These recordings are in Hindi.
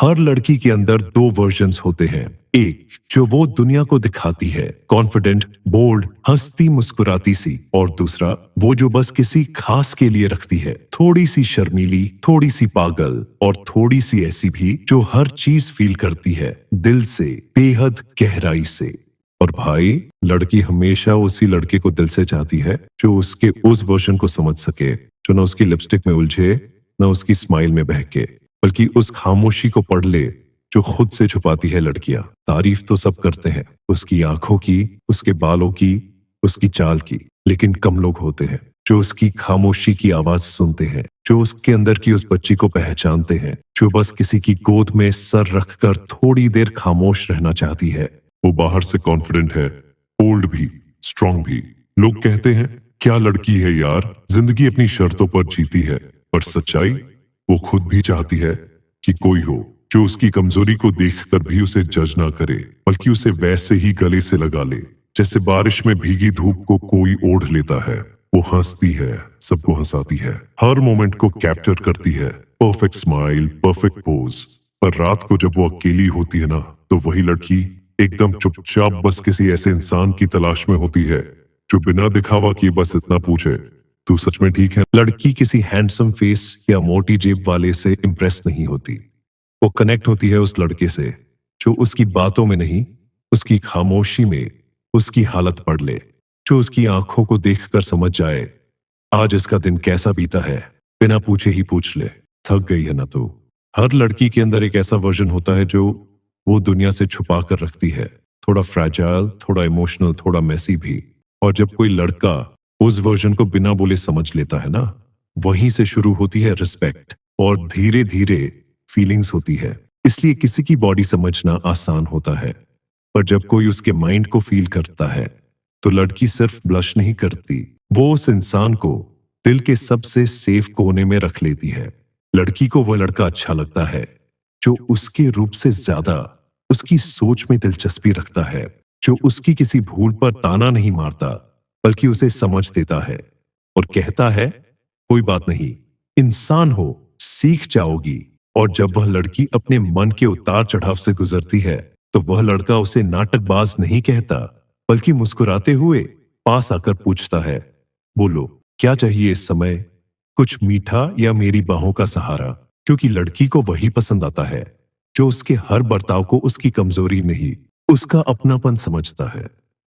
हर लड़की के अंदर दो वर्जन्स होते हैं। एक जो वो दुनिया को दिखाती है, कॉन्फिडेंट, बोल्ड, हंसती मुस्कुराती सी, और दूसरा वो जो बस किसी खास के लिए रखती है, थोड़ी सी शर्मीली, थोड़ी सी पागल और थोड़ी सी ऐसी भी जो हर चीज फील करती है दिल से, बेहद गहराई से। और भाई, लड़की हमेशा उसी लड़के को दिल से चाहती है जो उसके उस वर्जन को समझ सके, जो न उसकी लिपस्टिक में उलझे, न उसकी स्माइल में बहके, बल्कि उस खामोशी को पढ़ ले जो खुद से छुपाती है लड़कियां। तारीफ तो सब करते हैं, उसकी आंखों की, उसके बालों की, उसकी चाल की, लेकिन कम लोग होते हैं जो उसकी खामोशी की आवाज सुनते हैं, जो उसके अंदर की उस बच्ची को पहचानते हैं, जो बस किसी की गोद में सर रखकर थोड़ी देर खामोश रहना चाहती है। वो बाहर से कॉन्फिडेंट है, ओल्ड भी, स्ट्रांग भी। लोग कहते हैं क्या लड़की है यार, जिंदगी अपनी शर्तों पर जीती है। पर सच्चाई, वो खुद भी चाहती है कि कोई हो जो उसकी कमजोरी को देखकर भी उसे जज ना करे, बल्कि उसे वैसे ही गले से लगा ले जैसे बारिश में भीगी धूप को कोई ओढ़ लेता है। वो हंसती है, सबको हंसाती है, हर मोमेंट को कैप्चर करती है, परफेक्ट स्माइल, परफेक्ट पोज। पर रात को जब वो अकेली होती है ना, तो वही लड़की एकदम चुपचाप बस किसी ऐसे इंसान की तलाश में होती है जो बिना दिखावा किए बस इतना पूछे, तू सच में ठीक है? लड़की किसी हैंडसम फेस या मोटी जेब वाले से इम्प्रेस नहीं होती। वो कनेक्ट होती है उस लड़के से जो उसकी बातों में नहीं, उसकी खामोशी में उसकी हालत पढ़ ले, जो उसकी आंखों को देखकर समझ जाए आज इसका दिन कैसा बीता है, बिना पूछे ही पूछ ले, थक गई है ना तू। हर लड़की के अंदर एक ऐसा वर्जन होता है जो वो दुनिया से छुपा कर रखती है, थोड़ा फ्रैजाइल, थोड़ा इमोशनल, थोड़ा मैसी भी। और जब कोई लड़का उस वर्जन को बिना बोले समझ लेता है ना, वहीं से शुरू होती है रिस्पेक्ट, और धीरे धीरे फीलिंग्स होती है। इसलिए किसी की बॉडी समझना आसान होता है, पर जब कोई उसके माइंड को फील करता है तो लड़की सिर्फ ब्लश नहीं करती, वो उस इंसान को दिल के सबसे सेफ कोने में रख लेती है। लड़की को वो लड़का अच्छा लगता है जो उसके रूप से ज्यादा उसकी सोच में दिलचस्पी रखता है, जो उसकी किसी भूल पर ताना नहीं मारता, बल्कि उसे समझ देता है और कहता है कोई बात नहीं, इंसान हो, सीख जाओगी। और जब वह लड़की अपने मन के उतार चढ़ाव से गुजरती है तो वह लड़का उसे नाटकबाज नहीं कहता, बल्कि मुस्कुराते हुए पास आकर पूछता है, बोलो क्या चाहिए इस समय, कुछ मीठा या मेरी बाहों का सहारा। क्योंकि लड़की को वही पसंद आता है जो उसके हर बर्ताव को उसकी कमजोरी नहीं, उसका अपनापन समझता है,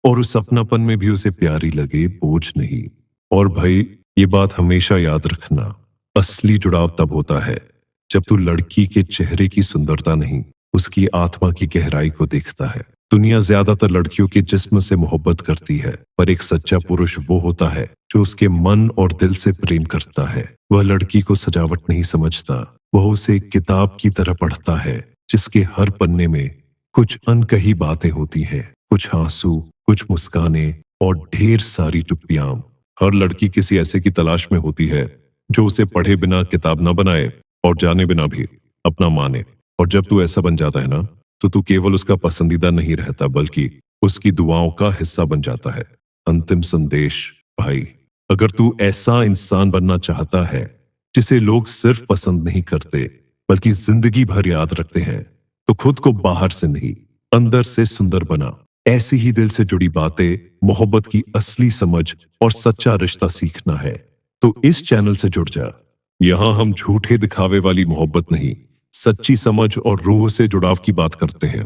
और उस अपनापन में भी उसे प्यारी लगे, बोझ नहीं। और भाई, ये बात हमेशा याद रखना, असली जुड़ाव तब होता है जब तू लड़की के चेहरे की सुंदरता नहीं, उसकी आत्मा की गहराई को देखता है। दुनिया ज्यादातर लड़कियों के जिस्म से मोहब्बत करती है, पर एक सच्चा पुरुष वो होता है जो उसके मन और दिल से प्रेम करता है। वह लड़की को सजावट नहीं समझता, वह उसे एक किताब की तरह पढ़ता है जिसके हर पन्ने में कुछ अनकही बातें होती हैं, कुछ आंसू, कुछ मुस्काने और ढेर सारी चुप्पियां। हर लड़की किसी ऐसे की तलाश में होती है जो उसे पढ़े बिना किताब न बनाए और जाने बिना भी अपना माने। और जब तू ऐसा बन जाता है ना, तो तू केवल उसका पसंदीदा नहीं रहता, बल्कि उसकी दुआओं का हिस्सा बन जाता है। अंतिम संदेश भाई, अगर तू ऐसा इंसान बनना चाहता है जिसे लोग सिर्फ पसंद नहीं करते बल्कि जिंदगी भर याद रखते हैं, तो खुद को बाहर से नहीं, अंदर से सुंदर बना। ऐसी ही दिल से जुड़ी बातें, मोहब्बत की असली समझ और सच्चा रिश्ता सीखना है तो इस चैनल से जुड़ जा। यहां हम झूठे दिखावे वाली मोहब्बत नहीं, सच्ची समझ और रूह से जुड़ाव की बात करते हैं।